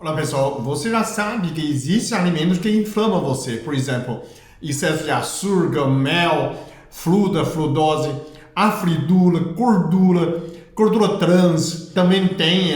Olá pessoal, você já sabe que existem alimentos que inflamam você, por exemplo, excesso de açúcar, mel, frutose, a fridura, gordura trans, também tem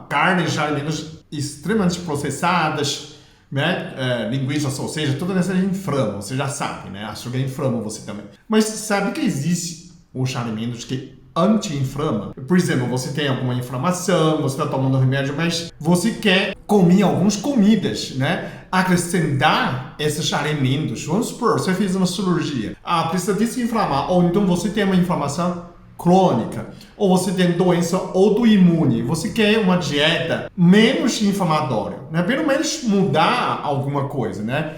carnes de alimentos extremamente processadas, né? Linguiça, ou seja, tudo isso inflama, você já sabe, né? Açúcar inflama você também. Mas sabe que existem os alimentos que anti-inflama? Por exemplo, você tem alguma inflamação, você está tomando remédio, mas você quer comer algumas comidas, né? Acrescentar esses alimentos. Vamos supor, você fez uma cirurgia, precisa desinflamar, ou então você tem uma inflamação crônica, ou você tem doença autoimune, você quer uma dieta menos inflamatória, né? Pelo menos mudar alguma coisa, né?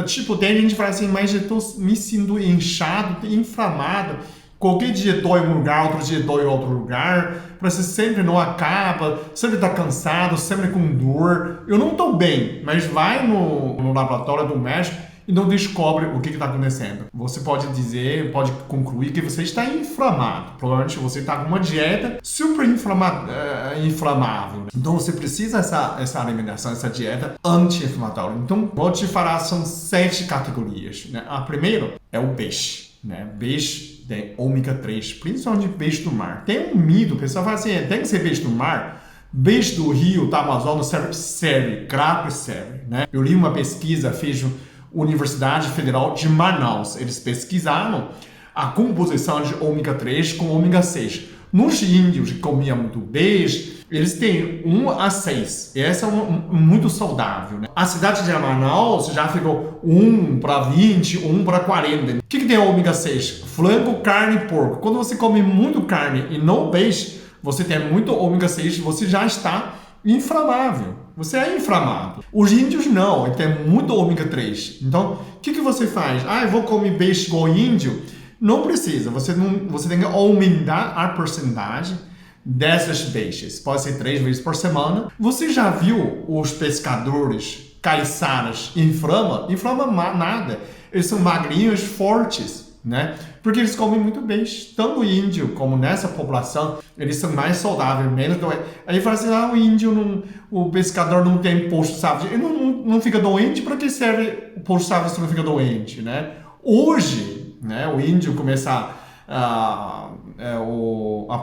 Tipo, tem gente que fala assim, mas eu estou me sentindo inchado, inflamado. Qualquer dia dói em um lugar, outro dia dói em outro lugar. Parece que sempre não acaba, sempre está cansado, sempre com dor. Eu não estou bem, mas vai no laboratório do médico e não descobre o que está acontecendo. Você pode dizer, pode concluir que você está inflamado. Provavelmente você está com uma dieta super inflamável. Então você precisa essa alimentação, essa dieta anti-inflamatória. Então, vou te falar, são 7 categorias, né? A primeira é o peixe, né? Peixe tem ômega 3, principalmente peixe do mar. Tem um mito, o pessoal fala assim, tem que ser peixe do mar. Peixe do rio, da Amazônia serve, claro serve, né? Eu li uma pesquisa, fez Universidade Federal de Manaus. Eles pesquisaram a composição de ômega 3 com ômega 6. Nos índios que comiam muito peixe, eles têm 1 a 6. Essa é muito saudável, né? A cidade de Manaus já ficou 1 para 20, 1 para 40. O que tem ômega 6? Frango, carne e porco. Quando você come muito carne e não peixe, você tem muito ômega 6, você já está inflamável. Você é inflamável. Os índios não, ele tem muito ômega 3. Então, o que você faz? Eu vou comer peixe igual índio. Não precisa, você tem que aumentar a porcentagem dessas peixes. Pode ser 3 vezes por semana. Você já viu os pescadores caiçaras inflama nada. Eles são magrinhos, fortes, né? Porque eles comem muito peixe. Tanto o índio como nessa população, eles são mais saudáveis, menos doentes. Aí fala assim, o índio, o pescador não tem posto sábio. Ele não fica doente, para que serve o posto sábio se não fica doente, né? Hoje, né, o índio começa a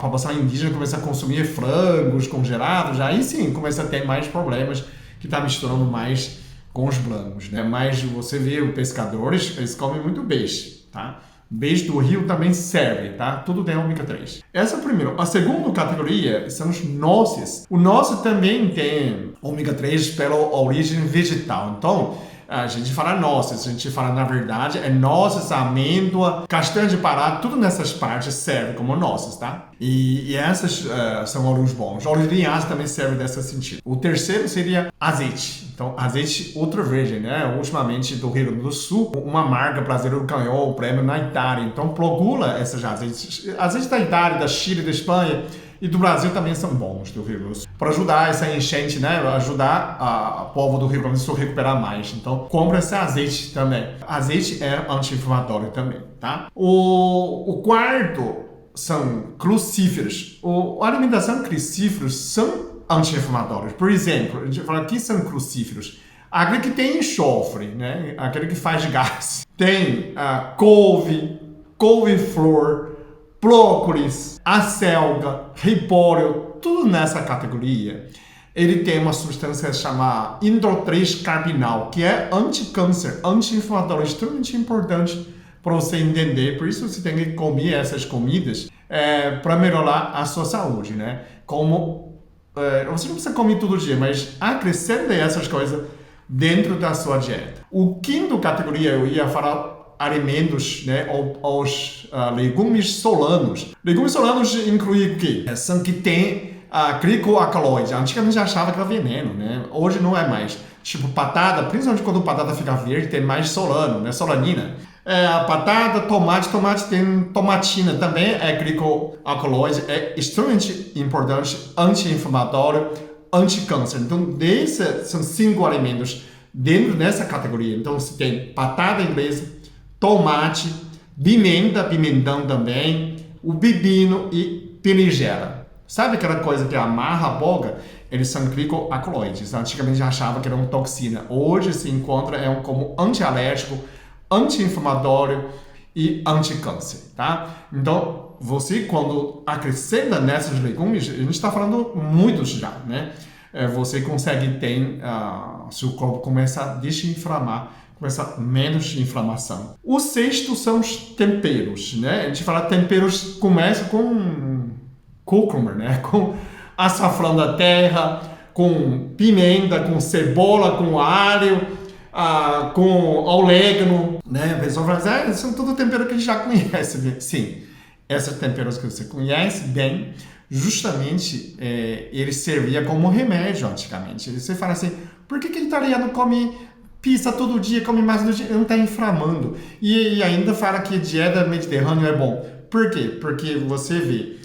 população indígena começa a consumir frangos congelados, aí sim começa a ter mais problemas, que está misturando mais com os brancos, né? Mas você vê os pescadores, eles comem muito peixe, tá? Peixe do rio também serve, tá? Tudo tem ômega 3. Essa é a primeira. A segunda categoria são os nozes. O noze também tem ômega 3 pela origem vegetal. Então, a gente fala nozes, a gente fala, na verdade, nozes, amêndoa, castanha de Pará, tudo nessas partes serve como nozes, tá? E essas são óleos bons. Óleo de linhaça também serve nesse sentido. O terceiro seria azeite. Então, azeite ultra virgem, né? Ultimamente, do Rio Grande do Sul, uma marca brasileira ganhou o prêmio na Itália. Então, procura esses azeites. Azeite da Itália, da Chile, da Espanha e do Brasil também são bons, do Rio Grande do Sul. Para ajudar essa enchente, né? Ajudar o povo do Rio Grande do Sul a recuperar mais. Então, compra esse azeite também. Azeite é anti-inflamatório também, tá? O quarto são crucíferos. A alimentação crucíferos são anti-inflamatórios. Por exemplo, a gente fala que são crucíferos. Aquele que tem enxofre, né? Aquele que faz gás. Tem couve-flor, brócolis, acelga, repolho, tudo nessa categoria. Ele tem uma substância chamada indole-3-carbinal, que é anti-câncer, anti-inflamatório, extremamente importante para você entender. Por isso você tem que comer essas comidas para melhorar a sua saúde, né? Você não precisa comer todo dia, mas acrescente essas coisas dentro da sua dieta. O quinto categoria eu ia falar alimentos, né, os legumes solanos. Legumes solanos incluem o quê? São que tem glicoalcaloide. Antigamente achava que era veneno, né? Hoje não é mais. Tipo batata, principalmente quando a batata fica verde, tem mais solano, né? Solanina. Batata, tomate tem tomatina, também é glicoalcaloide, é extremamente importante, anti-inflamatório, anti-câncer. Então, desses são 5 alimentos dentro dessa categoria. Então, você tem batata inglesa, tomate, pimentão também, o pepino e berinjela. Sabe aquela coisa que amarra a boca? eles são glicoalcaloides. Antigamente achava que era uma toxina. Hoje se encontra como antialérgico, anti-inflamatório e anticâncer, tá? Então, você quando acrescenta nessas legumes, a gente está falando muitos já, né? Você consegue ter, seu corpo começa a desinflamar, começa menos inflamação. O sexto são os temperos, né? A gente fala temperos, começa com cúrcuma, né? Com açafrão da terra, com pimenta, com cebola, com alho, com orégano, né? A pessoa fala assim, são tudo temperos que a gente já conhece, né? Sim, esses temperos que você conhece bem, justamente ele servia como remédio antigamente. Você fala assim, por que italiano come pizza todo dia, come massa todo dia? Não está inflamando. E ainda fala que dieta mediterrânea é bom. Por quê? Porque você vê,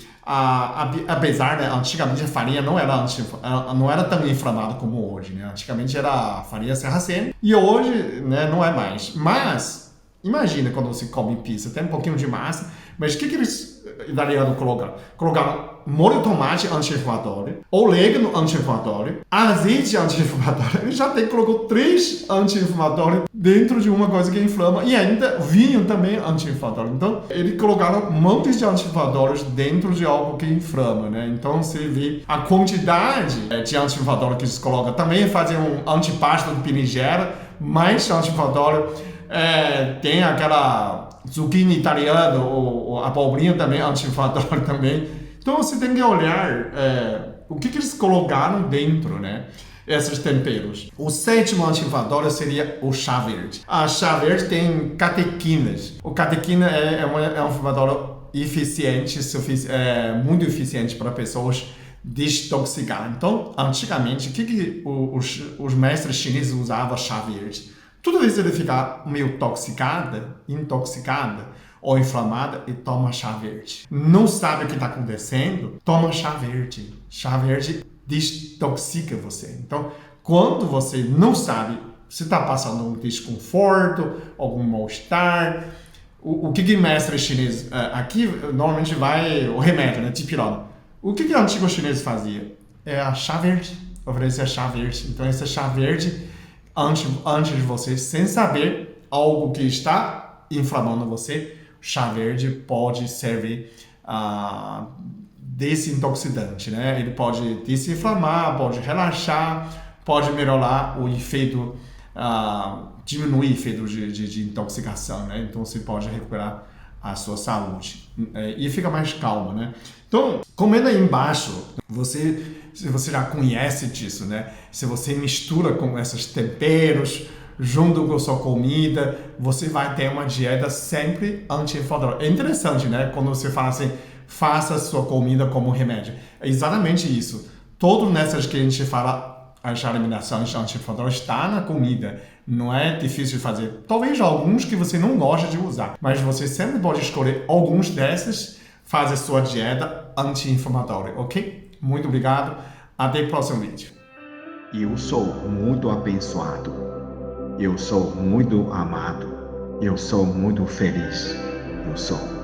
apesar, né, antigamente a farinha não era tão inflamada como hoje, né? Antigamente era a farinha sarracena e hoje, né, não é mais. Mas imagina quando você come pizza, tem um pouquinho de massa, mas o que eles italianos colocaram? Colocaram molho de tomate anti-inflamatório, orégano anti-inflamatório, azeite anti-inflamatório. Ele já colocou 3 anti-inflamatórios dentro de uma coisa que inflama e ainda vinho também anti-inflamatório. Então, eles colocaram montes de anti-inflamatórios dentro de algo que inflama, né? Então, você vê a quantidade de anti-inflamatório que eles colocam. Também fazem um antipasto de berinjela, mais anti-inflamatório. Tem aquela zucchini italiana, ou a abobrinha também, anti-inflamatório também. Então você tem que olhar o que eles colocaram dentro, né? Esses temperos. O sétimo anti-inflamatório seria o chá verde. A chá verde tem catequinas. O catequina é um inflamatório eficiente, muito eficiente para pessoas desintoxicar. Então, antigamente, o que os mestres chineses usavam chá verde? Toda vez que ele ficar meio intoxicada ou inflamada, e toma chá verde. Não sabe o que está acontecendo? Toma chá verde. Chá verde desintoxica você. Então, quando você não sabe se está passando um desconforto, algum mal-estar, o que mestre chinês... aqui, normalmente vai o remédio, né? Dipirona. O que o antigo chinês fazia? A chá verde. Oferecia chá verde. Então, esse chá verde... Antes de você, sem saber algo que está inflamando você, chá verde pode servir desintoxicante, né? Ele pode desinflamar, pode relaxar, pode melhorar o efeito, diminuir o efeito de intoxicação, né? Então você pode recuperar a sua saúde e fica mais calmo, né? Então, comendo aí embaixo, se você já conhece disso, né? Se você mistura com esses temperos junto com a sua comida, você vai ter uma dieta sempre anti-inflamatória. É interessante, né? Quando você fala assim, faça a sua comida como remédio. É exatamente isso. Todo nessas que a gente fala, as eliminações anti-inflamatórias está na comida. Não é difícil de fazer. Talvez alguns que você não gosta de usar, mas você sempre pode escolher alguns desses, fazer sua dieta anti-inflamatória, ok? Muito obrigado. Até o próximo vídeo. Eu sou muito abençoado. Eu sou muito amado. Eu sou muito feliz. Eu sou.